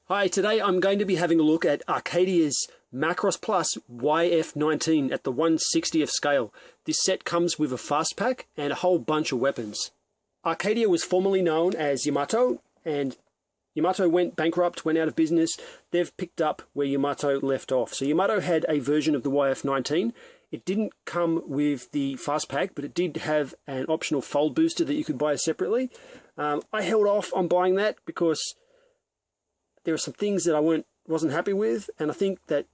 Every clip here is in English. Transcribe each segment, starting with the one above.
Hi, today I'm going to be having a look at Arcadia's Macross Plus YF-19 at the 1/60th scale. This set comes with a fast pack and a whole bunch of weapons. Arcadia was formerly known as Yamato, and Yamato went bankrupt, went out of business. They've picked up where Yamato left off. So Yamato had a version of the YF-19. It didn't come with the fast pack, but it did have an optional fold booster that you could buy separately. I held off on buying that because there are some things that I wasn't happy with, and I think that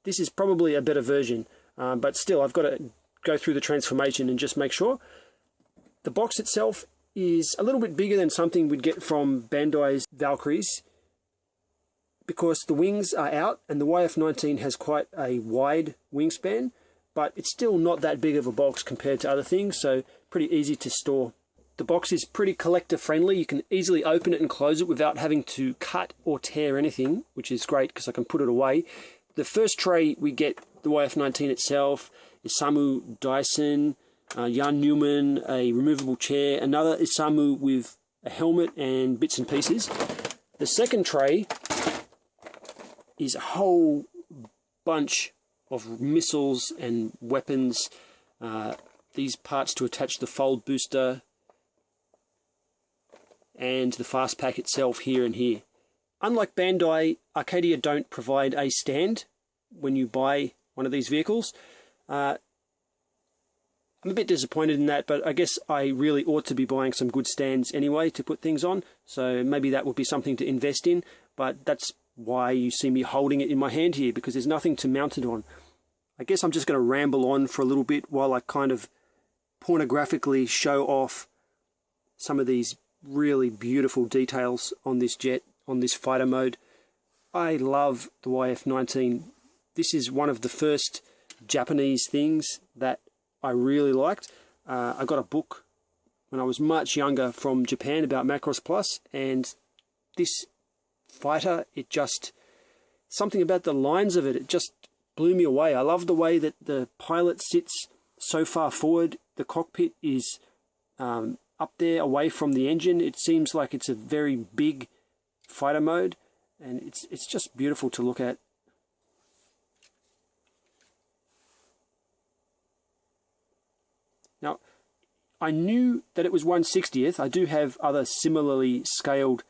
this is probably a better version. But still, I've got to go through the transformation and just make sure. The box itself is a little bit bigger than something we'd get from Bandai's Valkyries, because the wings are out and the YF-19 has quite a wide wingspan, but it's still not that big of a box compared to other things, so pretty easy to store. The box is pretty collector friendly. You can easily open it and close it without having to cut or tear anything, which is great because I can put it away. The first tray we get the YF-19 itself, Isamu Dyson, Jan Newman, a removable chair, another Isamu with a helmet and bits and pieces. The second tray is a whole bunch of missiles and weapons, these parts to attach the fold booster, and the fast pack itself here and here. Unlike Bandai, Arcadia don't provide a stand when you buy one of these vehicles. I'm a bit disappointed in that, but I guess I really ought to be buying some good stands anyway to put things on, so maybe that would be something to invest in, but that's why you see me holding it in my hand here, because there's nothing to mount it on. I guess I'm just going to ramble on for a little bit while I kind of pornographically show off some of these really beautiful details on this jet, on this fighter mode. I love the YF-19. This is one of the first Japanese things that I really liked. I got a book when I was much younger from Japan about Macross Plus, and this fighter, something about the lines of it just blew me away. I love the way that the pilot sits so far forward. The cockpit is up there away from the engine. It seems like it's a very big fighter mode, and it's just beautiful to look at. Now, I knew that it was 1/60th. I do have other similarly scaled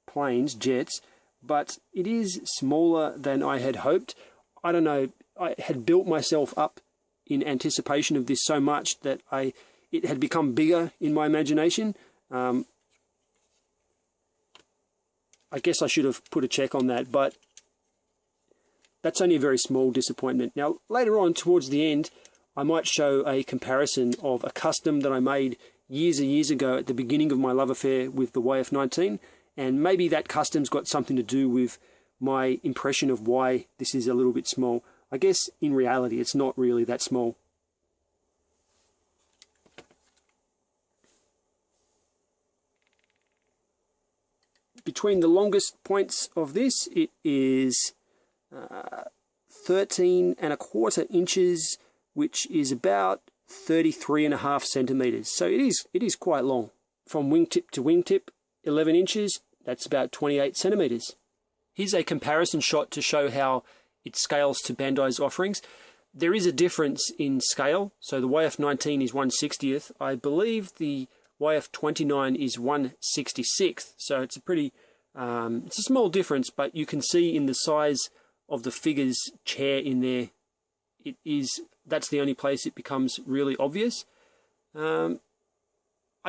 planes, jets, but it is smaller than I had hoped. I don't know, I had built myself up in anticipation of this so much that it had become bigger in my imagination. I guess I should have put a check on that, but that's only a very small disappointment. Now, later on, towards the end, I might show a comparison of a custom that I made years and years ago at the beginning of my love affair with the YF-19, and maybe that custom's got something to do with my impression of why this is a little bit small. I guess in reality, it's not really that small. Between the longest points of this, it is 13¼ inches, which is about 33½ centimeters. So it is quite long. From wingtip to wingtip, 11 inches, that's about 28 centimeters. Here's a comparison shot to show how it scales to Bandai's offerings. There is a difference in scale. So the YF-19 is 1/60th. I believe the YF-29 is 1/66th. So it's a pretty, it's a small difference, but you can see in the size of the figure's chair in there, that's the only place it becomes really obvious. I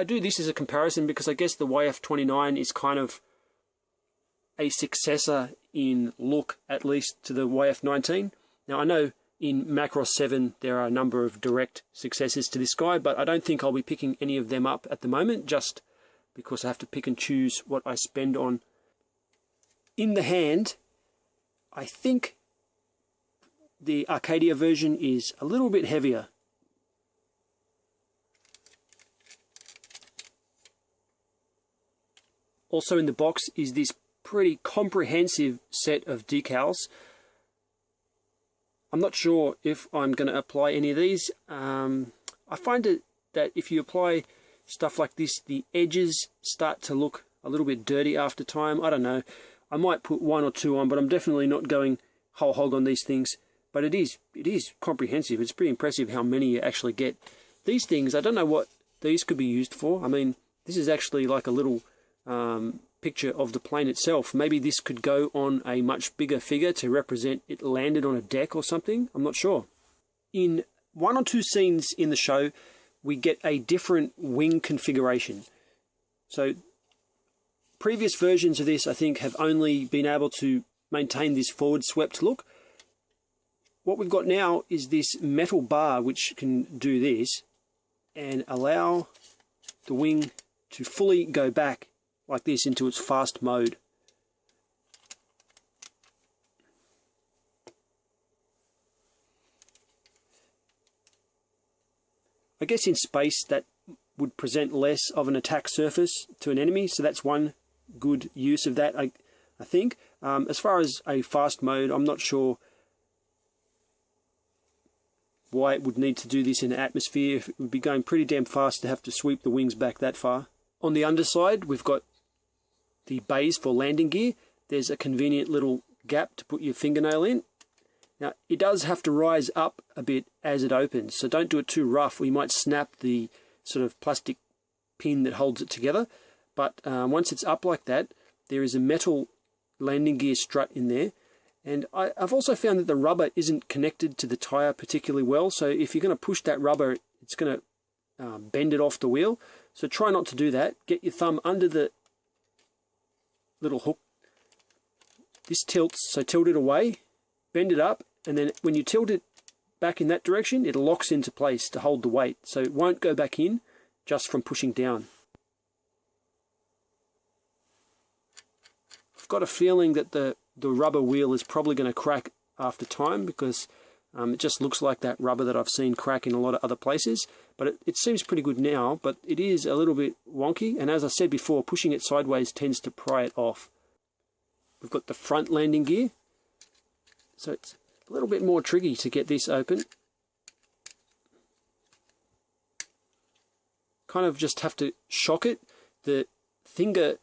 do this as a comparison because I guess the YF-29 is kind of a successor in look, at least, to the YF-19. Now, I know in Macross 7 there are a number of direct successors to this guy, but I don't think I'll be picking any of them up at the moment, just because I have to pick and choose what I spend on. In the hand, I think the Arcadia version is a little bit heavier. Also in the box is this pretty comprehensive set of decals. I'm not sure if I'm going to apply any of these. I find that if you apply stuff like this, the edges start to look a little bit dirty after time. I don't know. I might put 1 or 2 on, but I'm definitely not going whole hog on these things. But it is comprehensive. It's pretty impressive how many you actually get. These things, I don't know what these could be used for. I mean, this is actually like a little picture of the plane itself. Maybe this could go on a much bigger figure to represent it landed on a deck or something. I'm not sure. In 1 or 2 scenes in the show, we get a different wing configuration. So previous versions of this, I think, have only been able to maintain this forward swept look. What we've got now is this metal bar which can do this and allow the wing to fully go back like this into its fast mode. I guess in space that would present less of an attack surface to an enemy, so that's one good use of that, I think. As far as a fast mode, I'm not sure why it would need to do this in atmosphere. It would be going pretty damn fast to have to sweep the wings back that far. On the underside, we've got the bays for landing gear. There's a convenient little gap to put your fingernail in. Now, it does have to rise up a bit as it opens, so don't do it too rough, or you might snap the sort of plastic pin that holds it together. But once it's up like that, there is a metal landing gear strut in there. And I've also found that the rubber isn't connected to the tyre particularly well, so if you're going to push that rubber, it's going to bend it off the wheel. So try not to do that. Get your thumb under the little hook. This tilts, so tilt it away, bend it up, and then when you tilt it back in that direction, it locks into place to hold the weight, so it won't go back in just from pushing down. I've got a feeling that the rubber wheel is probably going to crack after time, because it just looks like that rubber that I've seen crack in a lot of other places. But it seems pretty good now, but it is a little bit wonky, and as I said before, pushing it sideways tends to pry it off. We've got the front landing gear, so it's a little bit more tricky to get this open. Kind of just have to shock it. The finger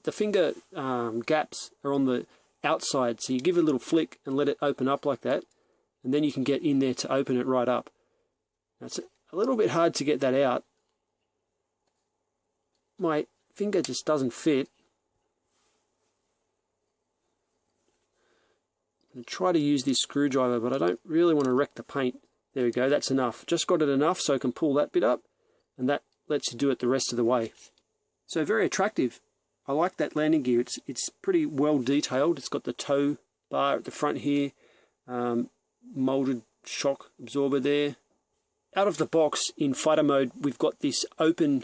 gaps are on the outside, so you give it a little flick and let it open up like that, and then you can get in there to open it right up. Now, it's a little bit hard to get that out. My finger just doesn't fit. I'm going to try to use this screwdriver, but I don't really want to wreck the paint. There we go, that's enough. Just got it enough so I can pull that bit up, and that lets you do it the rest of the way. So very attractive. I like that landing gear. It's pretty well detailed. It's got the tow bar at the front here, molded shock absorber there. Out of the box in fighter mode, we've got this open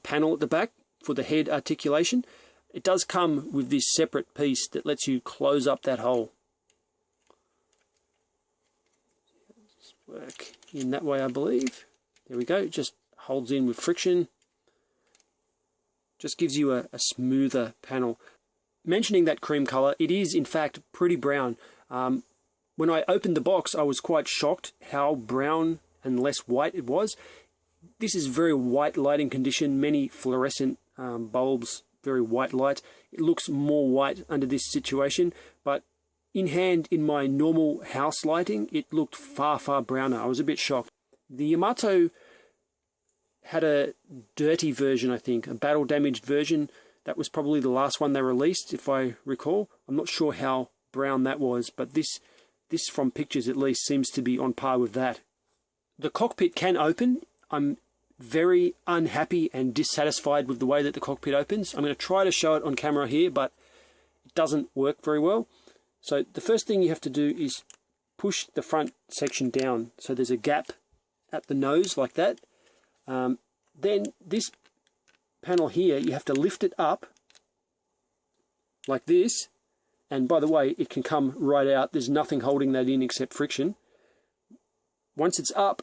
panel at the back for the head articulation. It does come with this separate piece that lets you close up that hole. Just work in that way, I believe. There we go. It just holds in with friction. Just gives you a smoother panel. Mentioning that cream color, it is in fact pretty brown. When I opened the box, I was quite shocked how brown and less white it was. This is very white lighting condition, many fluorescent bulbs, very white light. It looks more white under this situation, but in hand, in my normal house lighting, it looked far, far browner. I was a bit shocked. The Yamato had a dirty version, I think, a battle damaged version. That was probably the last one they released, if I recall. I'm not sure how brown that was, but this from pictures at least seems to be on par with that. The cockpit can open. I'm very unhappy and dissatisfied with the way that the cockpit opens. I'm going to try to show it on camera here, but it doesn't work very well. So the first thing you have to do is push the front section down. So there's a gap at the nose like that. Then this panel here, you have to lift it up like this, and by the way, it can come right out. There's nothing holding that in except friction. Once it's up,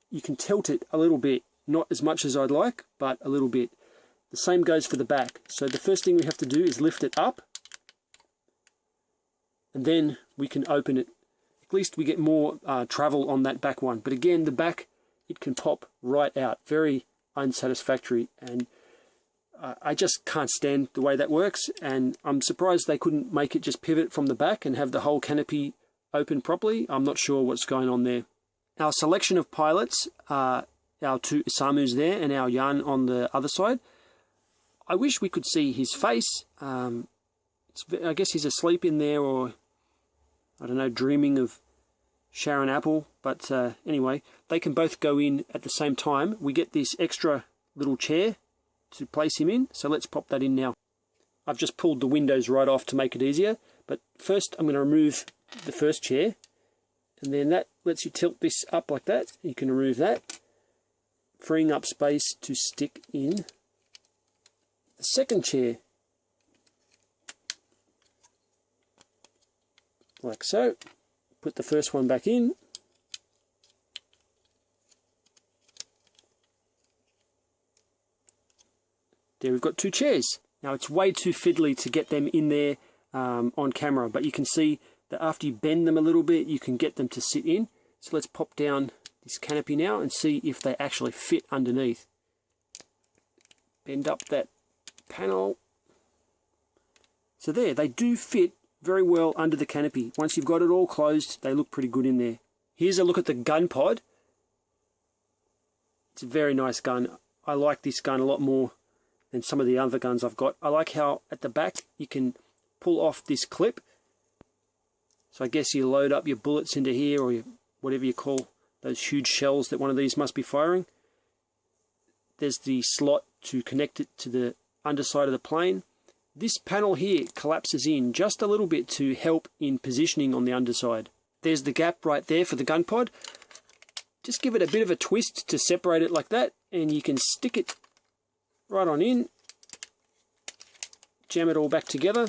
you can tilt it a little bit, not as much as I'd like, but a little bit. The same goes for the back. So the first thing we have to do is lift it up, and then we can open it. At least we get more travel on that back one. But again, the back, it can pop right out. Very unsatisfactory, and I just can't stand the way that works, and I'm surprised they couldn't make it just pivot from the back and have the whole canopy open properly. I'm not sure what's going on there. Our selection of pilots are our two Isamus there and our Yan on the other side. I wish we could see his face. I guess he's asleep in there, or I don't know, dreaming of Sharon Apple. But anyway, they can both go in at the same time. We get this extra little chair to place him in, so let's pop that in now. I've just pulled the windows right off to make it easier, but first I'm going to remove the first chair, and then that lets you tilt this up like that. You can remove that, freeing up space to stick in the second chair, like so. Put the first one back in. There we've got two chairs. Now it's way too fiddly to get them in there on camera, but you can see that after you bend them a little bit, you can get them to sit in. So let's pop down this canopy now and see if they actually fit underneath. Bend up that panel. So there, they do fit very well under the canopy. Once you've got it all closed, they look pretty good in there. Here's a look at the gun pod. It's a very nice gun. I like this gun a lot more than some of the other guns I've got. I like how at the back you can pull off this clip. So I guess you load up your bullets into here, or whatever you call those huge shells that one of these must be firing. There's the slot to connect it to the underside of the plane. This panel here collapses in just a little bit to help in positioning on the underside. There's the gap right there for the gun pod. Just give it a bit of a twist to separate it like that, and you can stick it right on in. Jam it all back together.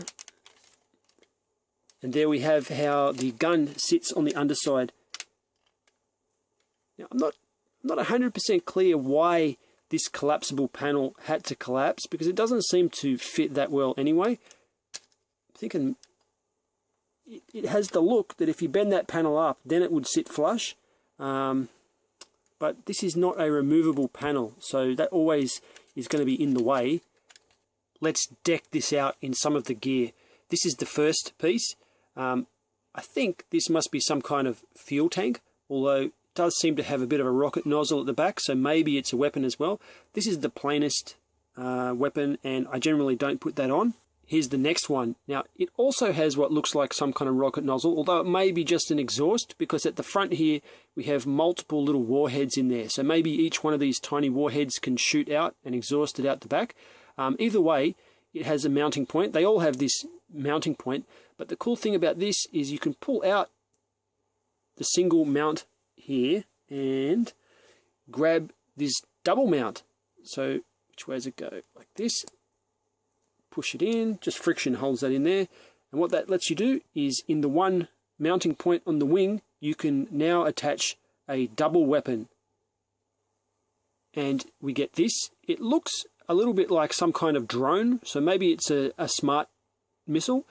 And there we have how the gun sits on the underside. Now I'm not 100% clear why this collapsible panel had to collapse, because it doesn't seem to fit that well anyway. I'm thinking it has the look that if you bend that panel up, then it would sit flush. But this is not a removable panel, so that always is going to be in the way. Let's deck this out in some of the gear. This is the first piece. I think this must be some kind of fuel tank, although does seem to have a bit of a rocket nozzle at the back, so maybe it's a weapon as well. This is the plainest weapon, and I generally don't put that on. Here's the next one. Now, it also has what looks like some kind of rocket nozzle, although it may be just an exhaust, because at the front here we have multiple little warheads in there. So maybe each one of these tiny warheads can shoot out and exhaust it out the back. Either way, it has a mounting point. They all have this mounting point, but the cool thing about this is you can pull out the single mount here and grab this double mount. So which way does it go? Like this. Push it in, just friction holds that in there, and what that lets you do is in the one mounting point on the wing you can now attach a double weapon, and we get this. It looks a little bit like some kind of drone, so maybe it's a smart missile.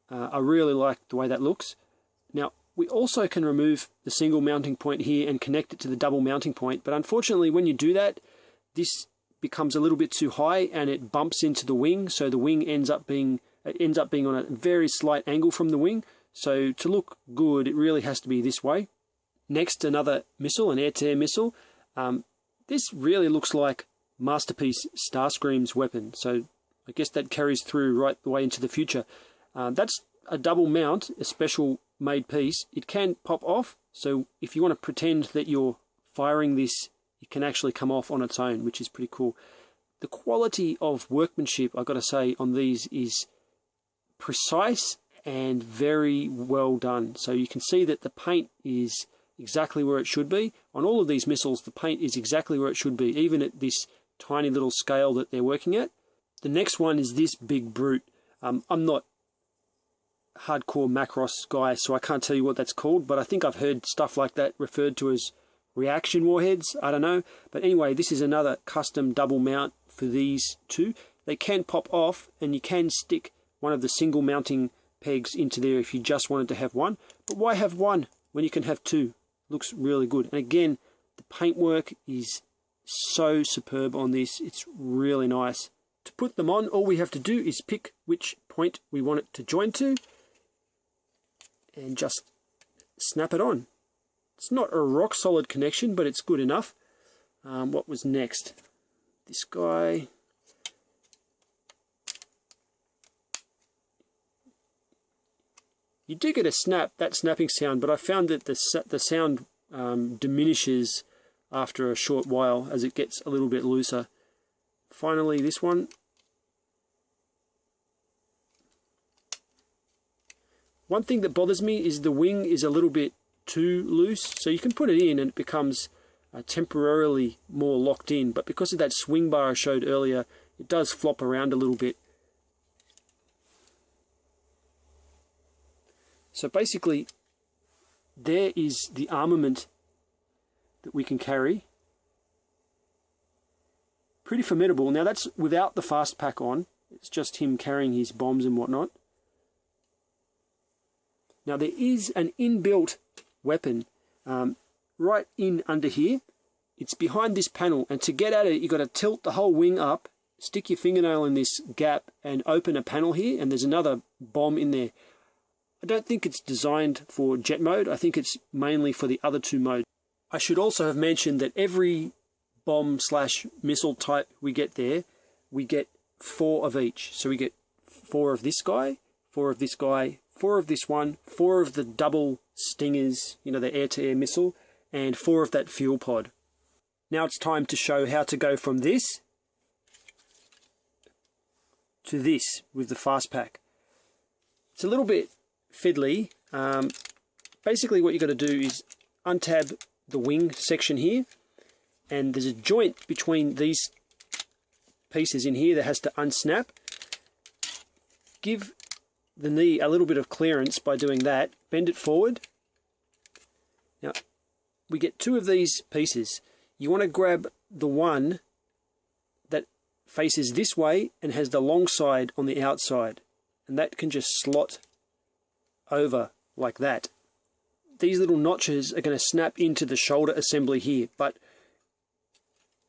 I really like the way that looks. Now we also can remove the single mounting point here and connect it to the double mounting point, but unfortunately when you do that, this becomes a little bit too high and it bumps into the wing, so the wing ends up being on a very slight angle from the wing. So to look good, it really has to be this way. Next, another missile, an air-to-air missile. This really looks like Masterpiece Starscream's weapon, so I guess that carries through right the way into the future. That's a double mount, a special made piece. It can pop off, so if you want to pretend that you're firing this, it can actually come off on its own, which is pretty cool. The quality of workmanship, I've got to say, on these is precise and very well done. So you can see that the paint is exactly where it should be. On all of these missiles, the paint is exactly where it should be, even at this tiny little scale that they're working at. The next one is this big brute. I'm not a hardcore Macross guy, so I can't tell you what that's called, but I think I've heard stuff like that referred to as reaction warheads, I don't know. But anyway, this is another custom double mount for these two. They can pop off, and you can stick one of the single mounting pegs into there if you just wanted to have one. But why have one when you can have two? Looks really good. And again, the paintwork is so superb on this. It's really nice To put them on, all we have to do is pick which point we want it to join to and just snap it on. It's not a rock solid connection, but it's good enough. What was next? This guy. You do get a snap, that snapping sound, but I found that the sound diminishes after a short while as it gets a little bit looser. Finally, this one. One thing that bothers me is the wing is a little bit too loose, so you can put it in and it becomes temporarily more locked in, but because of that swing bar I showed earlier, it does flop around a little bit. So basically, there is the armament that we can carry. Pretty formidable. Now that's without the fast pack on. It's just him carrying his bombs and whatnot. Now there is an inbuilt weapon right in under here. It's behind this panel, and to get at it you've got to tilt the whole wing up, stick your fingernail in this gap and open a panel here, and there's another bomb in there. I don't think it's designed for jet mode. I think it's mainly for the other two modes. I should also have mentioned that every bomb/missile type we get there, we get 4 of each. So we get 4 of this guy, 4 of this guy, 4 of this one, 4 of the double stingers, you know, the air-to-air missile, and 4 of that fuel pod. Now it's time to show how to go from this to this with the fast pack. It's a little bit fiddly. Basically what you've got to do is untab the wing section here, and there's a joint between these pieces in here that has to unsnap. Give the knee a little bit of clearance by doing that. Bend it forward. Now we get 2 of these pieces. You want to grab the one that faces this way and has the long side on the outside, and that can just slot over like that. These little notches are going to snap into the shoulder assembly here, but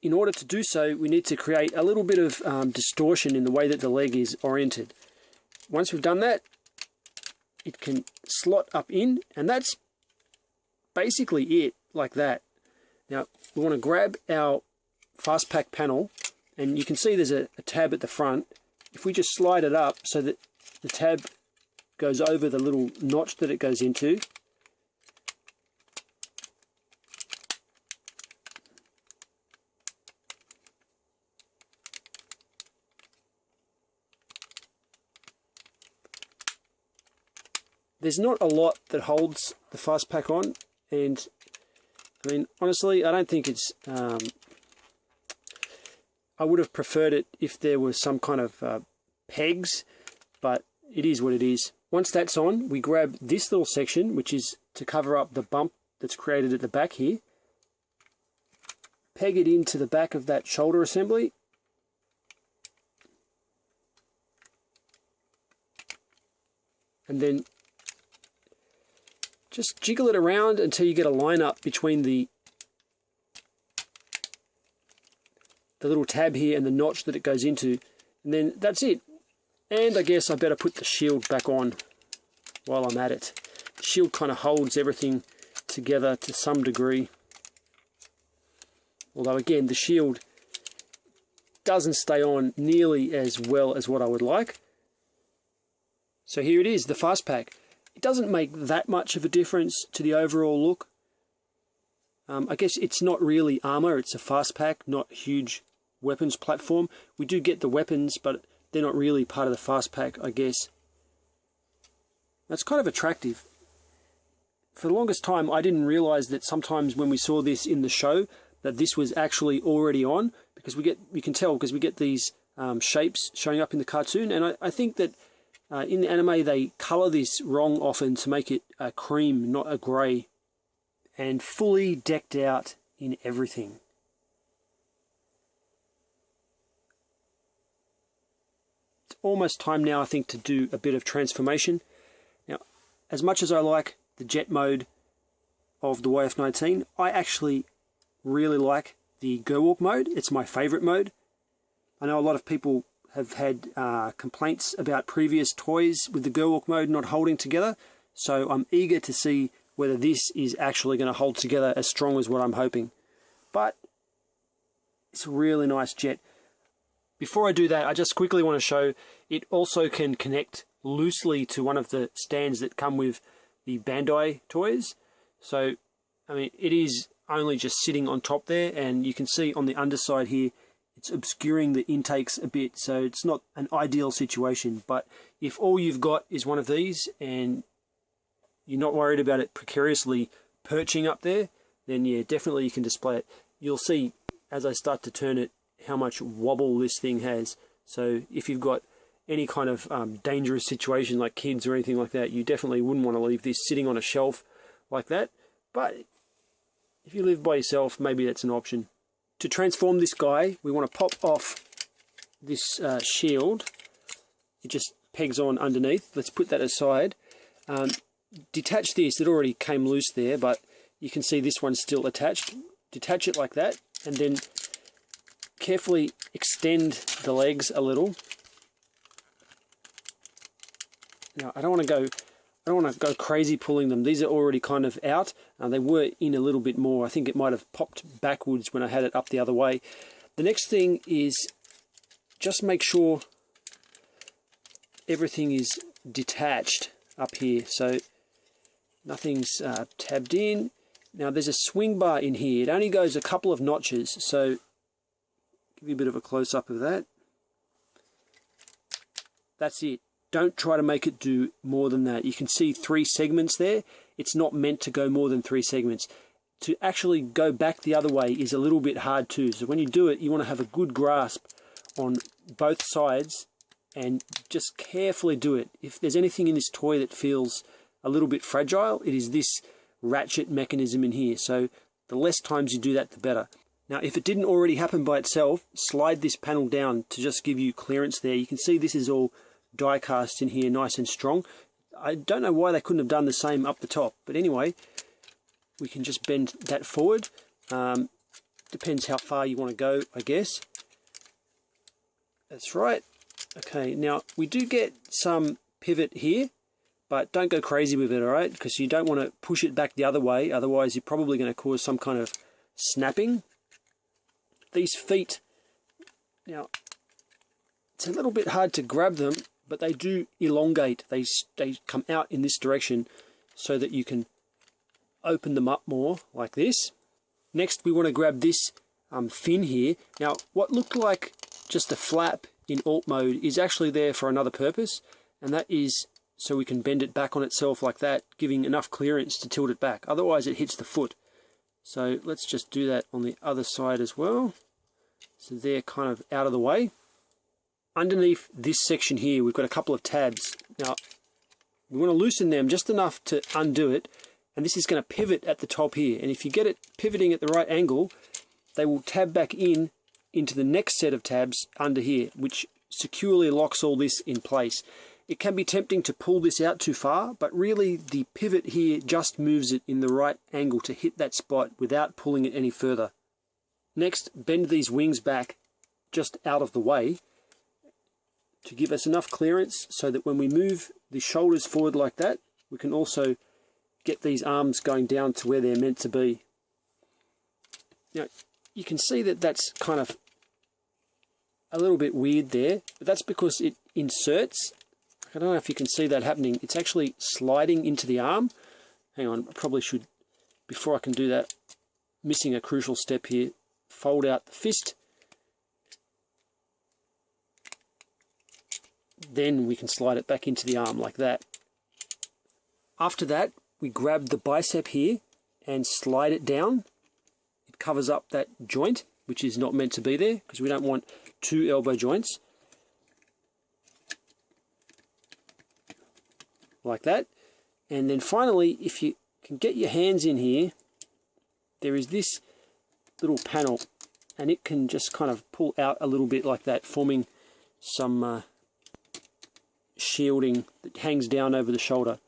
in order to do so we need to create a little bit of distortion in the way that the leg is oriented. Once we've done that, it can slot up in, and that's basically it, like that. Now we want to grab our fast pack panel, and you can see there's a tab at the front. If we just slide it up so that the tab goes over the little notch that it goes into, there's not a lot that holds the fast pack on, and I mean honestly I don't think it's I would have preferred it if there was some kind of pegs, but it is what it is. Once that's on, we grab this little section, which is to cover up the bump that's created at the back here, peg it into the back of that shoulder assembly, and then just jiggle it around until you get a line up between the little tab here and the notch that it goes into, and then that's it. And I guess I better put the shield back on while I'm at it. The shield kind of holds everything together to some degree, although again the shield doesn't stay on nearly as well as what I would like. So here it is, the fast pack. It doesn't make that much of a difference to the overall look. I guess it's not really armor, it's a fast pack, not a huge weapons platform. We do get the weapons, but they're not really part of the fast pack, I guess. That's kind of attractive. For the longest time I didn't realize that sometimes when we saw this in the show that this was actually already on, because you can tell because we get these shapes showing up in the cartoon, and I think that in the anime they color this wrong often to make it a cream, not a grey, and fully decked out in everything. It's almost time now, I think, to do a bit of transformation. Now, as much as I like the jet mode of the YF-19, I actually really like the Gwalk mode. It's my favorite mode. I know a lot of people have had complaints about previous toys with the Gwalk mode not holding together, so I'm eager to see whether this is actually going to hold together as strong as what I'm hoping. But it's a really nice jet. Before I do that, I just quickly want to show it also can connect loosely to one of the stands that come with the Bandai toys. So, I mean, it is only just sitting on top there, and you can see on the underside here, it's obscuring the intakes a bit, so it's not an ideal situation. But if all you've got is one of these and you're not worried about it precariously perching up there, then yeah, definitely you can display it. You'll see as I start to turn it how much wobble this thing has. So if you've got any kind of dangerous situation like kids or anything like that, you definitely wouldn't want to leave this sitting on a shelf like that. But if you live by yourself, maybe that's an option. To transform this guy, we want to pop off this shield. It just pegs on underneath. Let's put that aside. Detach this. It already came loose there, but you can see this one's still attached. Detach it like that, and then carefully extend the legs a little. Now, I don't want to go crazy pulling them. These are already kind of out. They were in a little bit more. I think it might have popped backwards when I had it up the other way. The next thing is just make sure everything is detached up here, so nothing's tabbed in. Now there's a swing bar in here. It only goes a couple of notches, so give you a bit of a close-up of that. That's it. Don't try to make it do more than that. You can see 3 segments there. It's not meant to go more than 3 segments. To actually go back the other way is a little bit hard too. So when you do it, you want to have a good grasp on both sides and just carefully do it. If there's anything in this toy that feels a little bit fragile, it is this ratchet mechanism in here. So the less times you do that, the better. Now, if it didn't already happen by itself, slide this panel down to just give you clearance there. You can see this is all die cast in here, nice and strong. I don't know why they couldn't have done the same up the top, but anyway, we can just bend that forward. Depends how far you want to go, I guess. That's right. Okay, now we do get some pivot here, but don't go crazy with it, alright? Because you don't want to push it back the other way, otherwise you're probably going to cause some kind of snapping. These feet, now, it's a little bit hard to grab them, but they do elongate. They come out in this direction so that you can open them up more, like this. Next, we want to grab this fin here. Now, what looked like just a flap in alt mode is actually there for another purpose, and that is so we can bend it back on itself like that, giving enough clearance to tilt it back. Otherwise, it hits the foot. So let's just do that on the other side as well. So they're kind of out of the way. Underneath this section here, we've got a couple of tabs. Now, we want to loosen them just enough to undo it, and this is going to pivot at the top here. And if you get it pivoting at the right angle, they will tab back into the next set of tabs under here, which securely locks all this in place. It can be tempting to pull this out too far, but really the pivot here just moves it in the right angle to hit that spot without pulling it any further. Next, bend these wings back just out of the way to give us enough clearance so that when we move the shoulders forward like that, we can also get these arms going down to where they're meant to be. Now, you can see that that's kind of a little bit weird there, but that's because it inserts. I don't know if you can see that happening. It's actually sliding into the arm. Hang on, I probably should, before I can do that, missing a crucial step here, fold out the fist. Then we can slide it back into the arm like that. After that, we grab the bicep here and slide it down. It covers up that joint, which is not meant to be there because we don't want 2 elbow joints. Like that. And then finally, if you can get your hands in here, there is this little panel, and it can just kind of pull out a little bit like that, forming some shielding that hangs down over the shoulder.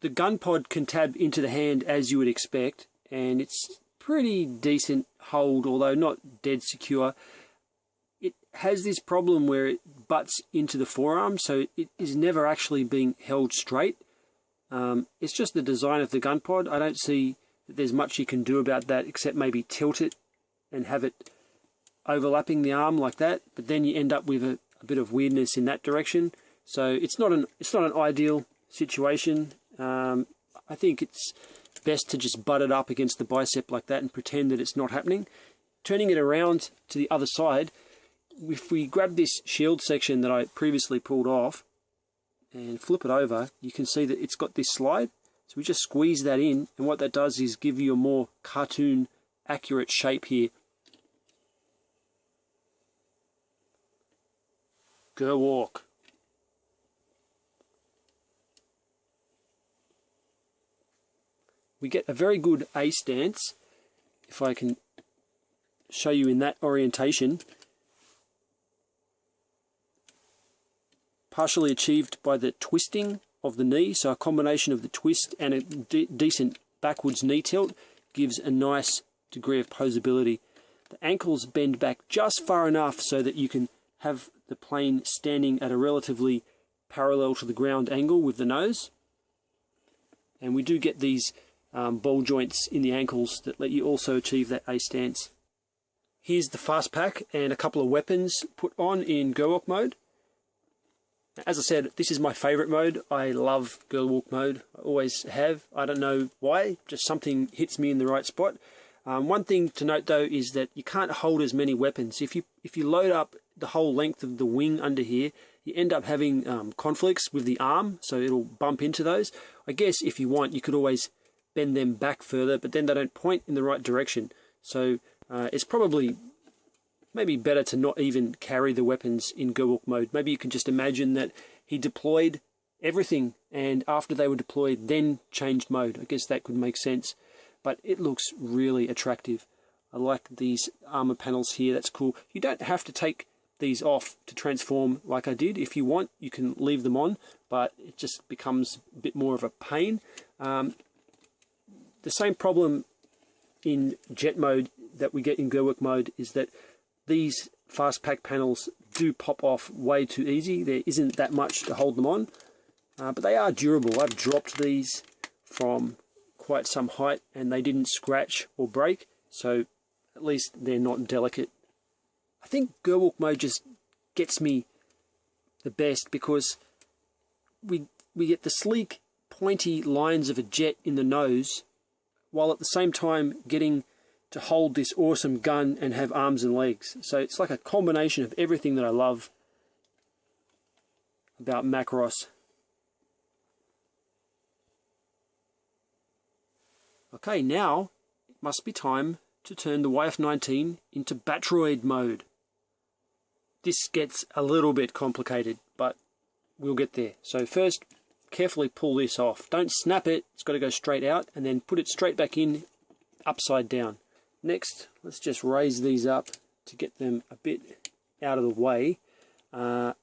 The gun pod can tab into the hand as you would expect, and it's pretty decent hold, although not dead secure. It has this problem where it butts into the forearm, so it is never actually being held straight. It's just the design of the gun pod. I don't see that there's much you can do about that except maybe tilt it and have it overlapping the arm like that, but then you end up with a bit of weirdness in that direction. So it's not an ideal situation. I think it's best to just butt it up against the bicep like that and pretend that it's not happening. Turning it around to the other side, if we grab this shield section that I previously pulled off and flip it over, you can see that it's got this slide. So we just squeeze that in, and what that does is give you a more cartoon accurate shape here. Gwalk. We get a very good A stance, if I can show you in that orientation, partially achieved by the twisting of the knee. So a combination of the twist and a decent backwards knee tilt gives a nice degree of posability. The ankles bend back just far enough so that you can have the plane standing at a relatively parallel to the ground angle with the nose. And we do get these ball joints in the ankles that let you also achieve that A stance. Here's the fast pack and a couple of weapons put on in Gwalk mode. As I said, this is my favourite mode. I love Gwalk mode. I always have. I don't know why, just something hits me in the right spot. One thing to note though is that you can't hold as many weapons. If you load up the whole length of the wing under here, you end up having conflicts with the arm, so it'll bump into those. I guess if you want, you could always bend them back further, but then they don't point in the right direction. So it's probably maybe better to not even carry the weapons in Gwalk mode. Maybe you can just imagine that he deployed everything, and after they were deployed, then changed mode. I guess that could make sense, but it looks really attractive. I like these armor panels here. That's cool. You don't have to take these off to transform like I did. If you want, you can leave them on, but it just becomes a bit more of a pain. The same problem in jet mode that we get in Gwalk mode is that these fast pack panels do pop off way too easy. There isn't that much to hold them on, but they are durable. I've dropped these from quite some height and they didn't scratch or break, so at least they're not delicate. I think Gwalk mode just gets me the best because we get the sleek, pointy lines of a jet in the nose, while at the same time getting to hold this awesome gun and have arms and legs. So it's like a combination of everything that I love about Macross. Okay, now it must be time to turn the YF-19 into Battroid mode. This gets a little bit complicated, but we'll get there. So first, carefully pull this off. Don't snap it, it's got to go straight out, and then put it straight back in, upside down. Next, let's just raise these up to get them a bit out of the way. I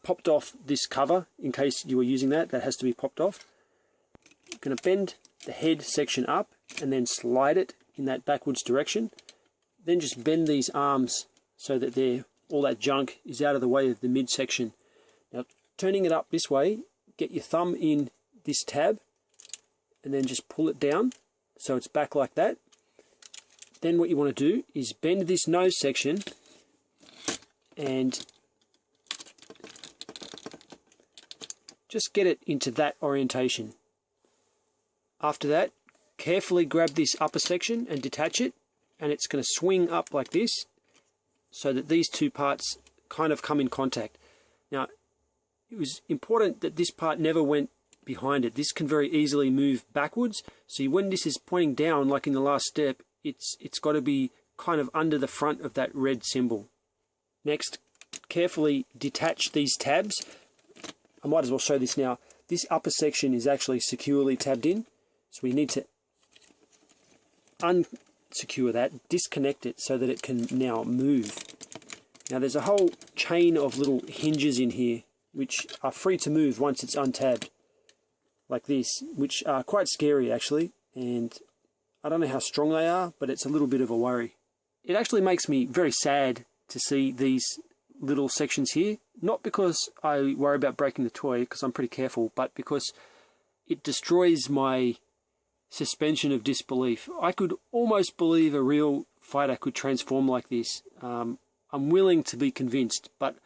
popped off this cover in case you were using that. That has to be popped off. I'm going to bend the head section up and then slide it in that backwards direction. Then just bend these arms so that all that junk is out of the way of the midsection. Now, turning it up this way, get your thumb in this tab and then just pull it down so it's back like that. Then what you want to do is bend this nose section and just get it into that orientation. After that, carefully grab this upper section and detach it, and it's going to swing up like this so that these two parts kind of come in contact. Now, it was important that this part never went behind it. This can very easily move backwards, so when this is pointing down, like in the last step, it's got to be kind of under the front of that red symbol. Next, carefully detach these tabs. I might as well show this now. This upper section is actually securely tabbed in, so we need to unsecure that, disconnect it so that it can now move. Now there's a whole chain of little hinges in here which are free to move once it's untabbed, like this, which are quite scary actually, and I don't know how strong they are, but it's a little bit of a worry. It actually makes me very sad to see these little sections here. Not because I worry about breaking the toy, because I'm pretty careful, but because it destroys my suspension of disbelief. I could almost believe a real fighter could transform like this. I'm willing to be convinced, but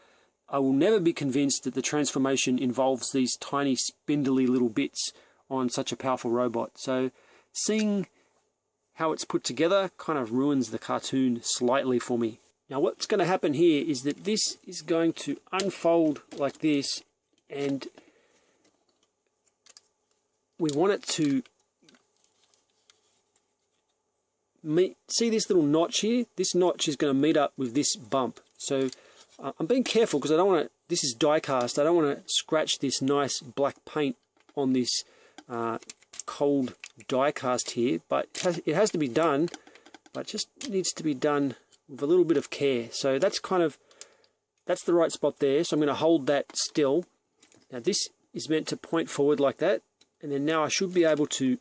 I will never be convinced that the transformation involves these tiny spindly little bits on such a powerful robot. So seeing how it's put together kind of ruins the cartoon slightly for me. Now what's going to happen here is that this is going to unfold like this, and we want it to meet, see this little notch here? This notch is going to meet up with this bump. So I'm being careful because I don't want to, this is die cast, I don't want to scratch this nice black paint on this cold die cast here, but it has to be done, but it just needs to be done with a little bit of care. So that's that's the right spot there, so I'm going to hold that still. Now this is meant to point forward like that, and then now I should be able to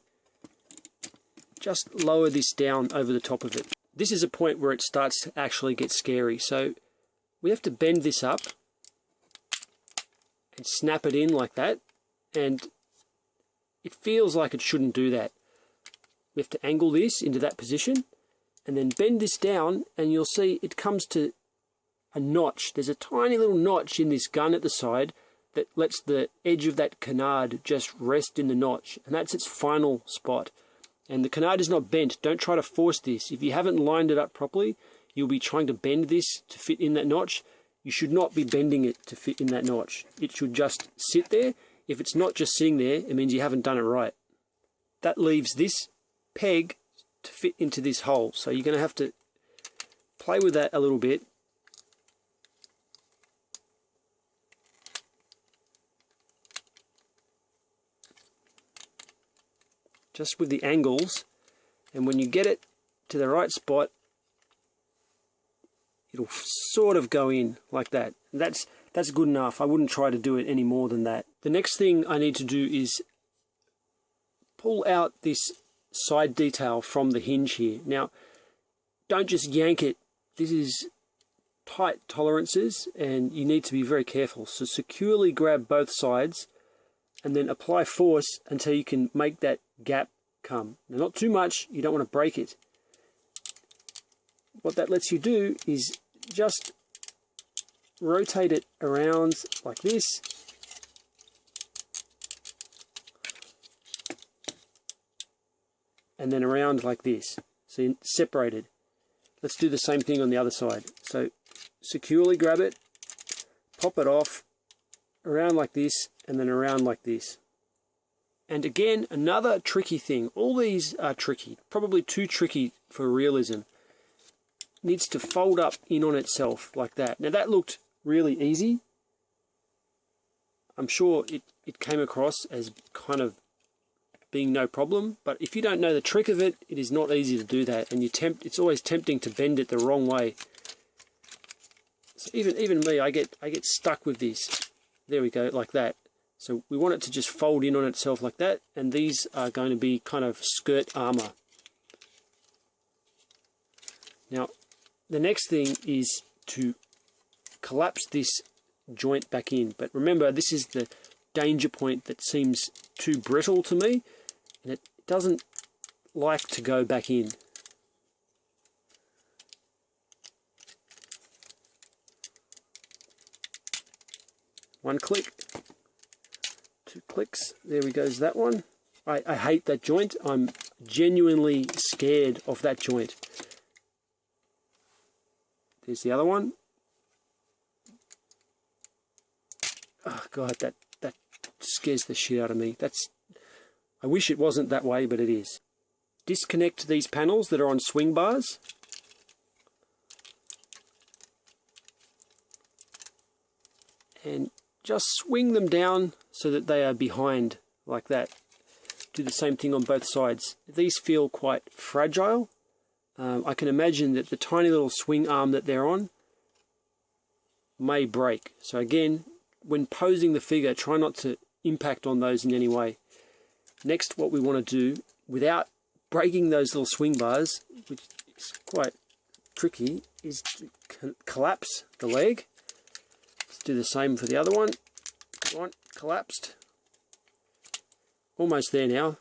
just lower this down over the top of it. This is a point where it starts to actually get scary, so we have to bend this up and snap it in like that, and it feels like it shouldn't do that. We have to angle this into that position and then bend this down, and you'll see it comes to a notch. There's a tiny little notch in this gun at the side that lets the edge of that canard just rest in the notch, and that's its final spot. And the canard is not bent. Don't try to force this. If you haven't lined it up properly, you'll be trying to bend this to fit in that notch. You should not be bending it to fit in that notch. It should just sit there. If it's not just sitting there, it means you haven't done it right. That leaves this peg to fit into this hole. So you're going to have to play with that a little bit. Just with the angles, and when you get it to the right spot, it'll sort of go in like that. And that's good enough. I wouldn't try to do it any more than that. The next thing I need to do is pull out this side detail from the hinge here. Now, don't just yank it. This is tight tolerances, and you need to be very careful. So securely grab both sides and then apply force until you can make that gap come. Now, not too much, you don't want to break it. What that lets you do is just rotate it around like this, and then around like this, so you're separated. Let's do the same thing on the other side. So securely grab it, pop it off, around like this, and then around like this. And again, another tricky thing. All these are tricky, probably too tricky for realism. Needs to fold up in on itself like that. Now that looked really easy. I'm sure it came across as kind of being no problem, but if you don't know the trick of it, it is not easy to do that, and it's always tempting to bend it the wrong way. So even me, I get stuck with this. There we go, like that. So we want it to just fold in on itself like that, and these are going to be kind of skirt armor. Now, the next thing is to collapse this joint back in. But remember, this is the danger point that seems too brittle to me, and it doesn't like to go back in. One click. 2 clicks, there we goes that one. I hate that joint. I'm genuinely scared of that joint. There's the other one. Oh god, that scares the shit out of me. I wish it wasn't that way, but it is. Disconnect these panels that are on swing bars. And just swing them down so that they are behind like that. Do the same thing on both sides. These feel quite fragile. I can imagine that the tiny little swing arm that they're on may break. So again, when posing the figure, try not to impact on those in any way. Next, what we want to do, without breaking those little swing bars, which is quite tricky is to collapse the leg. Let's do the same for the other one. Come on, collapsed. Almost there now.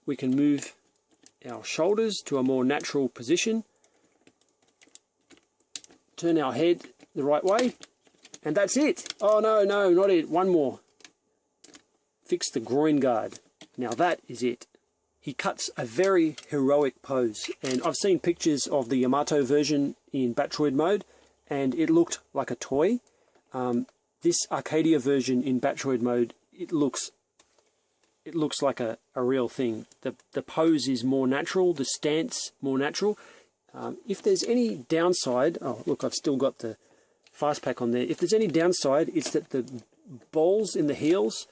We can move our shoulders to a more natural position. Turn our head the right way. And that's it. Oh no, no, not it. One more. Fix the groin guard. Now that is it. He cuts a very heroic pose. And I've seen pictures of the Yamato version in Battroid mode, and it looked like a toy. This Arcadia version in Battroid mode, it looks like a real thing. The pose is more natural, the stance more natural. If there's any downside, oh look, I've still got the fast pack on there. If there's any downside, it's that the balls in the heels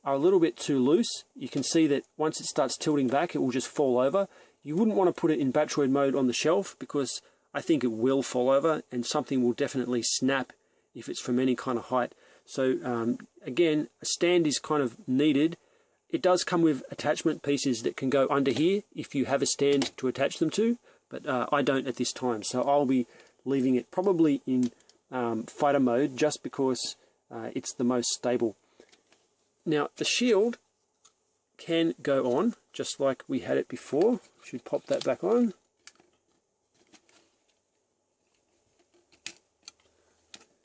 are a little bit too loose. You can see that once it starts tilting back, it will just fall over. You wouldn't want to put it in Battroid mode on the shelf, because I think it will fall over and something will definitely snap if it's from any kind of height. So again, a stand is kind of needed. It does come with attachment pieces that can go under here if you have a stand to attach them to, but I don't at this time. So I'll be leaving it probably in fighter mode just because it's the most stable. Now the shield can go on just like we had it before. Should pop that back on.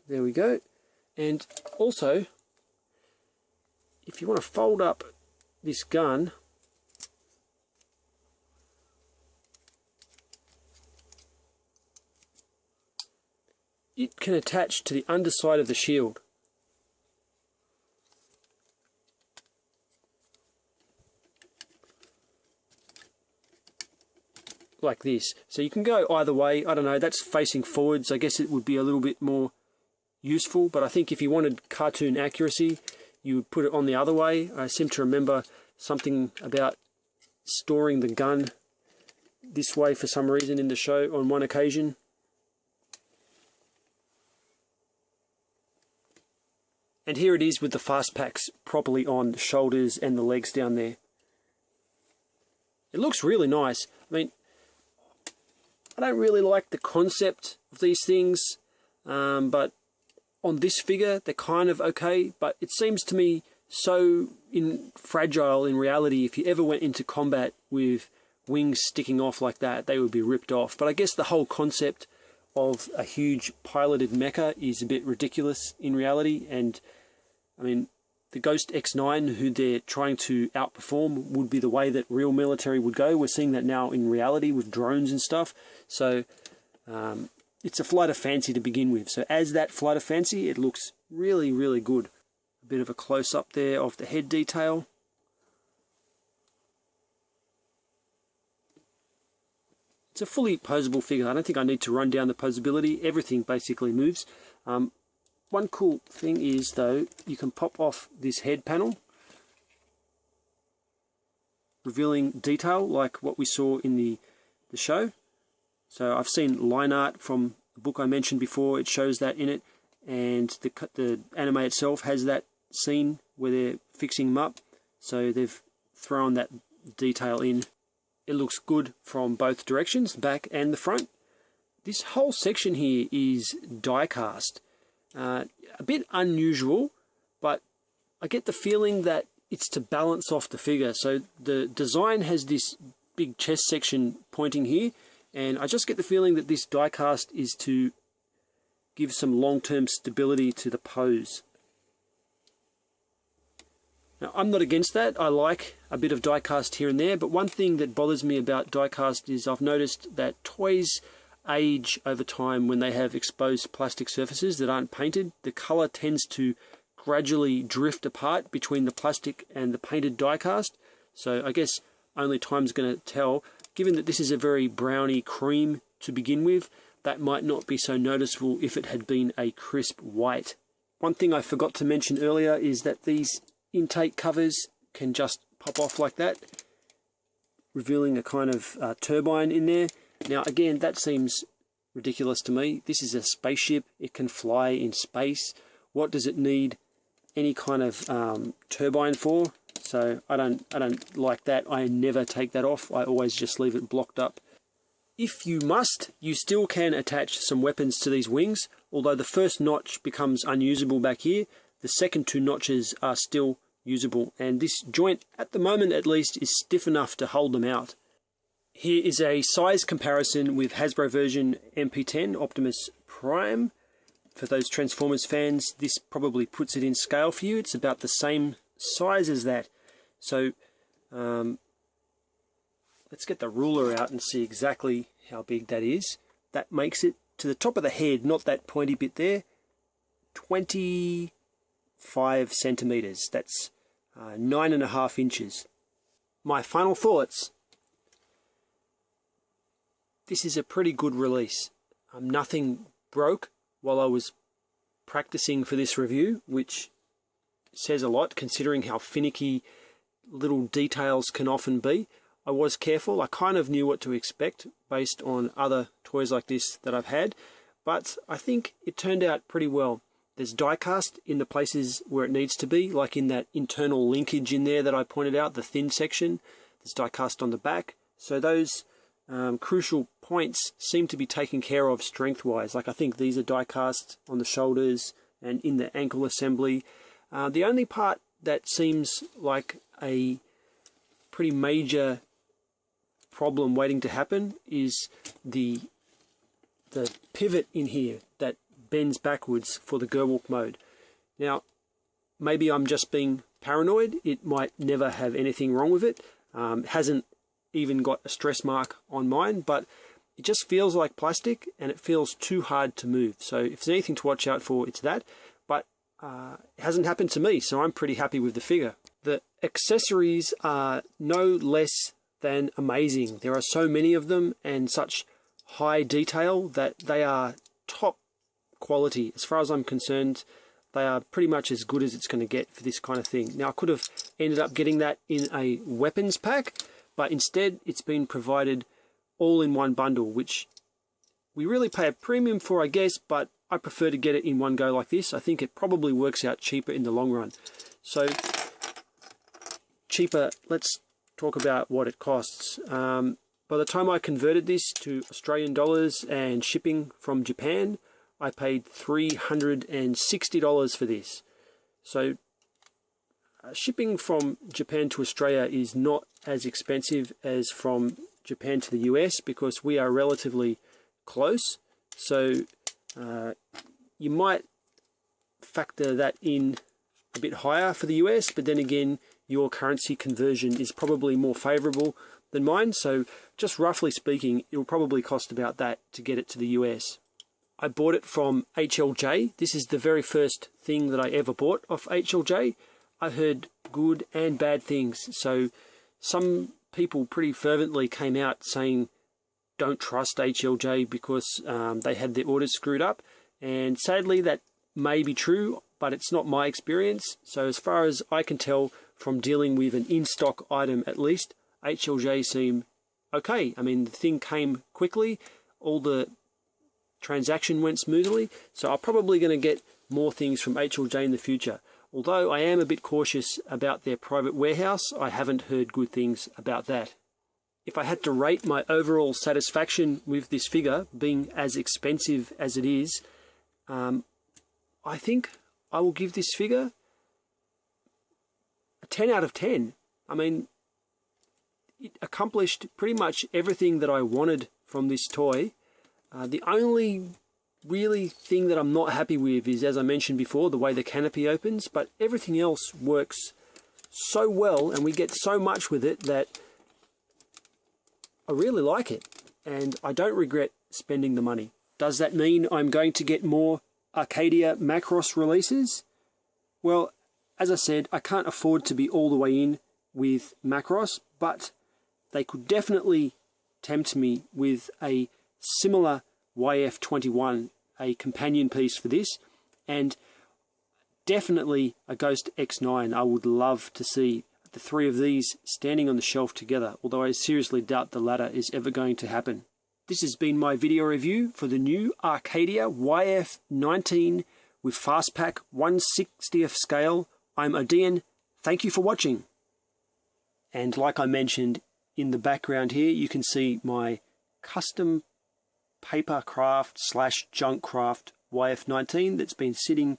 There we go. And also, if you want to fold up this gun, it can attach to the underside of the shield. Like this. So you can go either way. I don't know, that's facing forwards. I guess it would be a little bit more useful, but I think if you wanted cartoon accuracy, you would put it on the other way. I seem to remember something about storing the gun this way for some reason in the show on one occasion. And here it is with the fast packs properly on the shoulders and the legs down there. It looks really nice. I mean, I don't really like the concept of these things, but on this figure they're kind of okay, but it seems to me so fragile in reality. If you ever went into combat with wings sticking off like that, they would be ripped off. But I guess the whole concept of a huge piloted mecha is a bit ridiculous in reality, and I mean, the Ghost X9, who they're trying to outperform, would be the way that real military would go. We're seeing that now in reality with drones and stuff. So it's a flight of fancy to begin with. So as that flight of fancy, it looks really, really good. A bit of a close-up there of the head detail. It's a fully posable figure. I don't think I need to run down the posability. Everything basically moves. One cool thing is, though, you can pop off this head panel, revealing detail like what we saw in the show. So I've seen line art from the book I mentioned before. It shows that in it, and the anime itself has that scene where they're fixing them up. So they've thrown that detail in. It looks good from both directions, the back and the front. This whole section here is die cast. A bit unusual, but I get the feeling that it's to balance off the figure. So the design has this big chest section pointing here, and I just get the feeling that this die cast is to give some long-term stability to the pose. Now, I'm not against that. I like a bit of die cast here and there, but one thing that bothers me about die cast is I've noticed that toys age over time when they have exposed plastic surfaces that aren't painted. The colour tends to gradually drift apart between the plastic and the painted die cast. So I guess only time's going to tell. Given that this is a very browny cream to begin with, that might not be so noticeable if it had been a crisp white. One thing I forgot to mention earlier is that these intake covers can just pop off like that, revealing a kind of turbine in there. Now again, that seems ridiculous to me. This is a spaceship. It can fly in space. What does it need any kind of turbine for? so I don't like that. I never take that off. I always just leave it blocked up. If you must, you still can attach some weapons to these wings, although the first notch becomes unusable back here. The second two notches are still usable, and this joint, at the moment at least, is stiff enough to hold them out. Here is a size comparison with Hasbro version MP10 Optimus Prime. For those Transformers fans, this probably puts it in scale for you. It's about the same size as that. So let's get the ruler out and see exactly how big that is. That makes it to the top of the head, not that pointy bit there, 25 centimeters. That's 9.5 inches. My final thoughts. This is a pretty good release. Nothing broke while I was practicing for this review, which says a lot considering how finicky little details can often be. I was careful. I kind of knew what to expect based on other toys like this that I've had, but I think it turned out pretty well. There's die cast in the places where it needs to be, like in that internal linkage in there that I pointed out, the thin section. There's die cast on the back, so those crucial points seem to be taken care of strength-wise. Like I think these are die cast on the shoulders and in the ankle assembly. The only part that seems like a pretty major problem waiting to happen is the pivot in here that bends backwards for the Gwalk mode. Now, maybe I'm just being paranoid. It might never have anything wrong with it. Hasn't even got a stress mark on mine, but it just feels like plastic and it feels too hard to move. So if there's anything to watch out for, it's that. But it hasn't happened to me, so I'm pretty happy with the figure. The accessories are no less than amazing. There are so many of them and such high detail that they are top quality. As far as I'm concerned, they are pretty much as good as it's going to get for this kind of thing. Now, I could have ended up getting that in a weapons pack, but instead it's been provided all in one bundle, which we really pay a premium for, I guess, but I prefer to get it in one go like this. I think it probably works out cheaper in the long run. So, cheaper, let's talk about what it costs. By the time I converted this to Australian dollars and shipping from Japan, I paid $360 for this. So shipping from Japan to Australia is not as expensive as from Japan to the US because we are relatively close. So you might factor that in a bit higher for the US, but then again, your currency conversion is probably more favorable than mine. So just roughly speaking, it will probably cost about that to get it to the US. I bought it from HLJ. This is the very first thing that I ever bought off HLJ. I heard good and bad things. So some people pretty fervently came out saying don't trust HLJ because they had their orders screwed up. And sadly, that may be true, but it's not my experience. So as far as I can tell from dealing with an in-stock item at least, HLJ seem okay. I mean, the thing came quickly. All the transaction went smoothly. So I'm probably going to get more things from HLJ in the future. Although I am a bit cautious about their private warehouse, I haven't heard good things about that. If I had to rate my overall satisfaction with this figure, being as expensive as it is, I think I will give this figure a 10 out of 10. I mean, it accomplished pretty much everything that I wanted from this toy. The only really thing that I'm not happy with is, as I mentioned before, the way the canopy opens, but everything else works so well and we get so much with it that I really like it and I don't regret spending the money. Does that mean I'm going to get more Arcadia Macross releases? Well, as I said, I can't afford to be all the way in with Macross, but they could definitely tempt me with a similar YF-21, a companion piece for this, and definitely a Ghost X9. I would love to see the three of these standing on the shelf together, although I seriously doubt the latter is ever going to happen. This has been my video review for the new Arcadia YF-19 with Fastpack 1/60th scale. I'm Odeean. Thank you for watching. And like I mentioned, in the background here, you can see my custom paper craft / junk craft YF-19 that's been sitting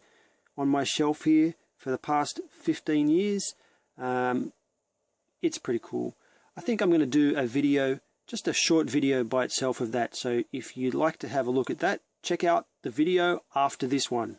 on my shelf here for the past 15 years. It's pretty cool. I think I'm going to do a video, just a short video by itself of that. So if you'd like to have a look at that, check out the video after this one.